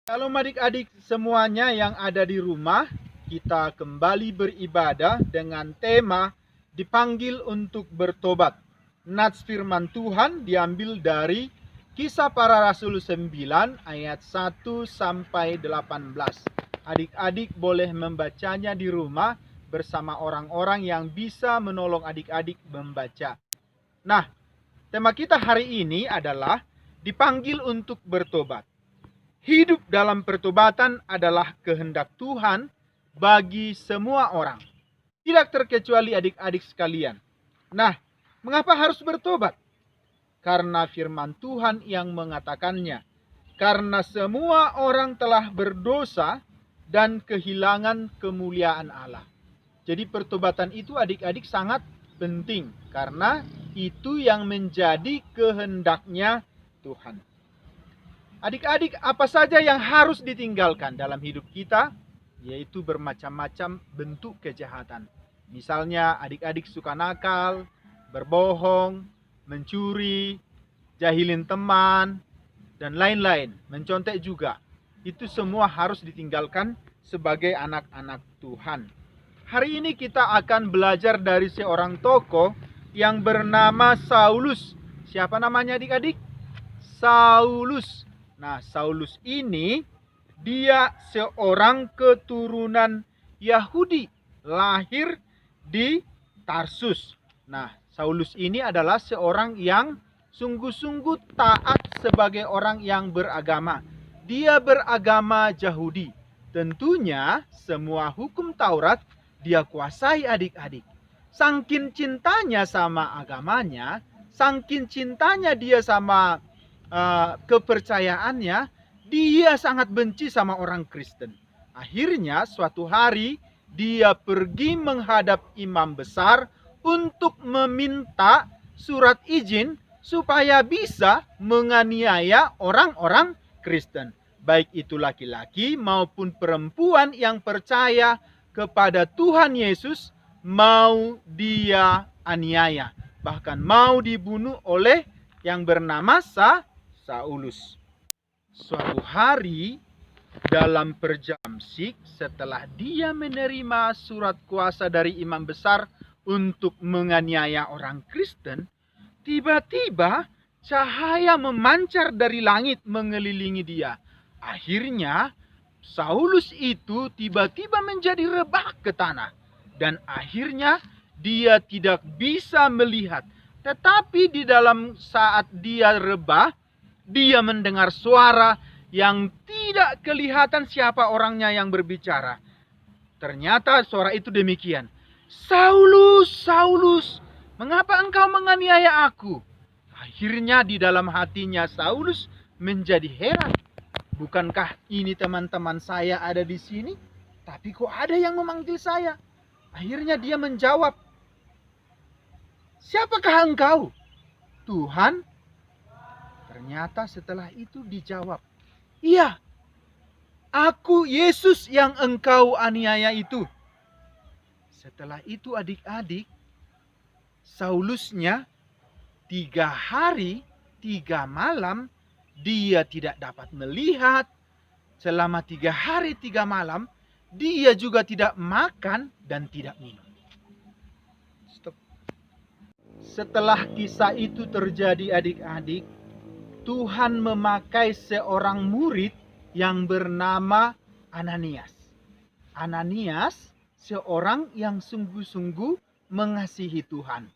Shalom adik-adik semuanya yang ada di rumah, kita kembali beribadah dengan tema dipanggil untuk bertobat. Nats firman Tuhan diambil dari Kisah Para Rasul 9 ayat 1 sampai 18. Adik-adik boleh membacanya di rumah bersama orang-orang yang bisa menolong adik-adik membaca. Nah, tema kita hari ini adalah dipanggil untuk bertobat. Hidup dalam pertobatan adalah kehendak Tuhan bagi semua orang, tidak terkecuali adik-adik sekalian. Nah, mengapa harus bertobat? Karena firman Tuhan yang mengatakannya. Karena semua orang telah berdosa dan kehilangan kemuliaan Allah. Jadi pertobatan itu adik-adik sangat penting, karena itu yang menjadi kehendaknya Tuhan. Adik-adik, apa saja yang harus ditinggalkan dalam hidup kita? Yaitu bermacam-macam bentuk kejahatan. Misalnya adik-adik suka nakal, berbohong, mencuri, jahilin teman, dan lain-lain. Mencontek juga. Itu semua harus ditinggalkan sebagai anak-anak Tuhan. Hari ini kita akan belajar dari seorang tokoh yang bernama Saulus. Siapa namanya adik-adik? Saulus. Nah, Saulus ini dia seorang keturunan Yahudi, lahir di Tarsus. Nah, Saulus ini adalah seorang yang sungguh-sungguh taat sebagai orang yang beragama. Dia beragama Yahudi. Tentunya semua hukum Taurat dia kuasai adik-adik. Saking cintanya sama agamanya, saking cintanya dia sama kepercayaannya, dia sangat benci sama orang Kristen. Akhirnya suatu hari dia pergi menghadap imam besar untuk meminta surat izin supaya bisa menganiaya orang-orang Kristen. Baik itu laki-laki maupun perempuan yang percaya kepada Tuhan Yesus, mau dia aniaya. Bahkan mau dibunuh oleh yang bernama Saulus. Suatu hari dalam perjamsik, setelah dia menerima surat kuasa dari imam besar untuk menganiaya orang Kristen, tiba-tiba cahaya memancar dari langit mengelilingi dia. Akhirnya Saulus itu tiba-tiba menjadi rebah ke tanah, dan akhirnya dia tidak bisa melihat. Tetapi di dalam saat dia rebah, dia mendengar suara yang tidak kelihatan siapa orangnya yang berbicara. Ternyata suara itu demikian. Saulus, Saulus, mengapa engkau menganiaya aku? Akhirnya di dalam hatinya Saulus menjadi heran. Bukankah ini teman-teman saya ada di sini? Tapi kok ada yang memanggil saya? Akhirnya dia menjawab, siapakah engkau? Tuhan. Ternyata setelah itu dijawab, iya, aku Yesus yang engkau aniaya itu. Setelah itu adik-adik, Saulusnya 3 hari 3 malam dia tidak dapat melihat. Selama 3 hari 3 malam dia juga tidak makan dan tidak minum. Stop. Setelah kisah itu terjadi adik-adik, Tuhan memakai seorang murid yang bernama Ananias. Ananias seorang yang sungguh-sungguh mengasihi Tuhan.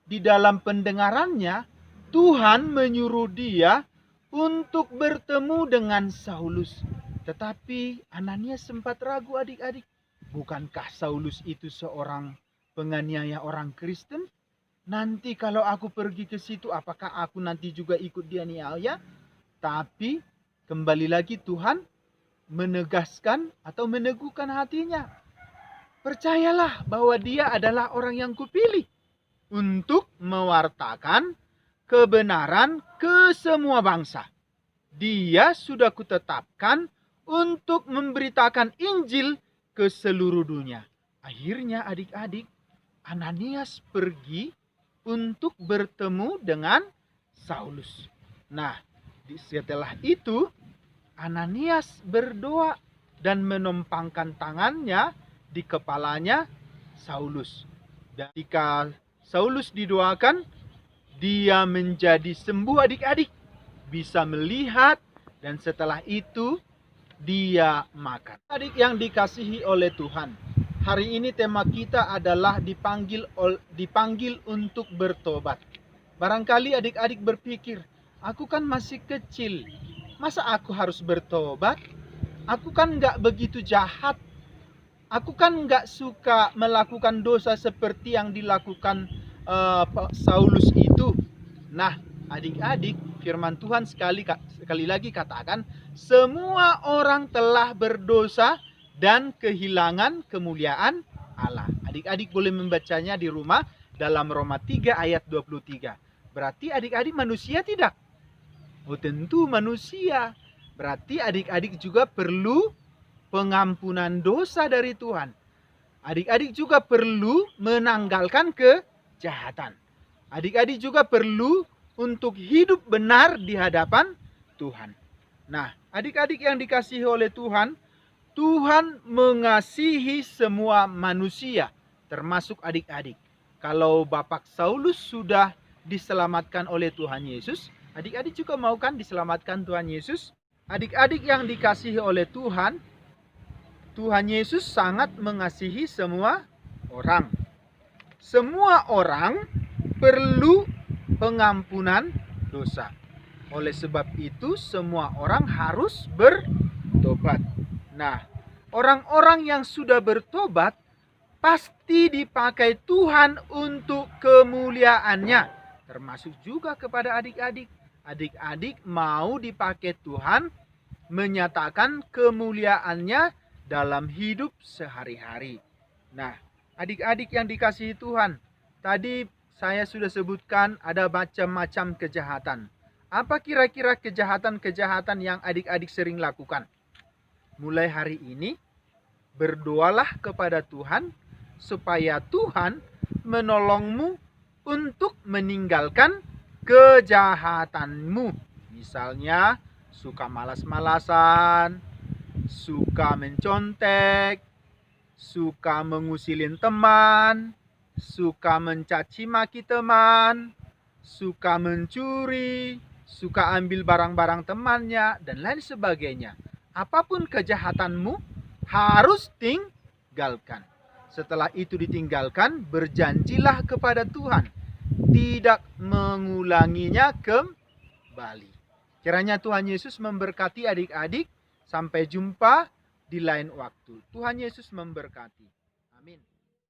Di dalam pendengarannya, Tuhan menyuruh dia untuk bertemu dengan Saulus. Tetapi Ananias sempat ragu adik-adik. Bukankah Saulus itu seorang penganiaya orang Kristen? Nanti kalau aku pergi ke situ, apakah aku nanti juga ikut dianiaya? Tapi kembali lagi Tuhan menegaskan atau meneguhkan hatinya. Percayalah bahwa dia adalah orang yang kupilih untuk mewartakan kebenaran ke semua bangsa. Dia sudah kutetapkan untuk memberitakan Injil ke seluruh dunia. Akhirnya adik-adik, Ananias pergi untuk bertemu dengan Saulus. Nah, setelah itu Ananias berdoa dan menompangkan tangannya di kepalanya Saulus. Dan ketika Saulus didoakan, dia menjadi sembuh adik-adik, bisa melihat, dan setelah itu dia makan. Adik yang dikasihi oleh Tuhan, hari ini tema kita adalah dipanggil untuk bertobat. Barangkali adik-adik berpikir, aku kan masih kecil, masa aku harus bertobat? Aku kan nggak begitu jahat. Aku kan nggak suka melakukan dosa seperti yang dilakukan Saulus itu. Nah, adik-adik, firman Tuhan sekali lagi katakan, semua orang telah berdosa dan kehilangan kemuliaan Allah. Adik-adik boleh membacanya di rumah dalam Roma 3 ayat 23. Berarti adik-adik manusia tidak? Oh, tentu manusia. Berarti adik-adik juga perlu pengampunan dosa dari Tuhan. Adik-adik juga perlu menanggalkan kejahatan. Adik-adik juga perlu untuk hidup benar di hadapan Tuhan. Nah, adik-adik yang dikasihi oleh Tuhan, Tuhan mengasihi semua manusia, termasuk adik-adik. Kalau Bapak Saulus sudah diselamatkan oleh Tuhan Yesus, adik-adik juga mau kan diselamatkan Tuhan Yesus? Adik-adik yang dikasihi oleh Tuhan, Tuhan Yesus sangat mengasihi semua orang. Semua orang perlu pengampunan dosa. Oleh sebab itu, semua orang harus bertobat. Nah, orang-orang yang sudah bertobat pasti dipakai Tuhan untuk kemuliaannya, termasuk juga kepada adik-adik. Adik-adik mau dipakai Tuhan menyatakan kemuliaannya dalam hidup sehari-hari. Nah, adik-adik yang dikasihi Tuhan, tadi saya sudah sebutkan ada macam-macam kejahatan. Apa kira-kira kejahatan-kejahatan yang adik-adik sering lakukan? Mulai hari ini, berdoalah kepada Tuhan supaya Tuhan menolongmu untuk meninggalkan kejahatanmu. Misalnya, suka malas-malasan, suka mencontek, suka mengusilin teman, suka mencaci maki teman, suka mencuri, suka ambil barang-barang temannya, dan lain sebagainya. Apapun kejahatanmu harus tinggalkan. Setelah itu ditinggalkan, berjanjilah kepada Tuhan tidak mengulanginya kembali. Kiranya Tuhan Yesus memberkati adik-adik. Sampai jumpa di lain waktu. Tuhan Yesus memberkati. Amin.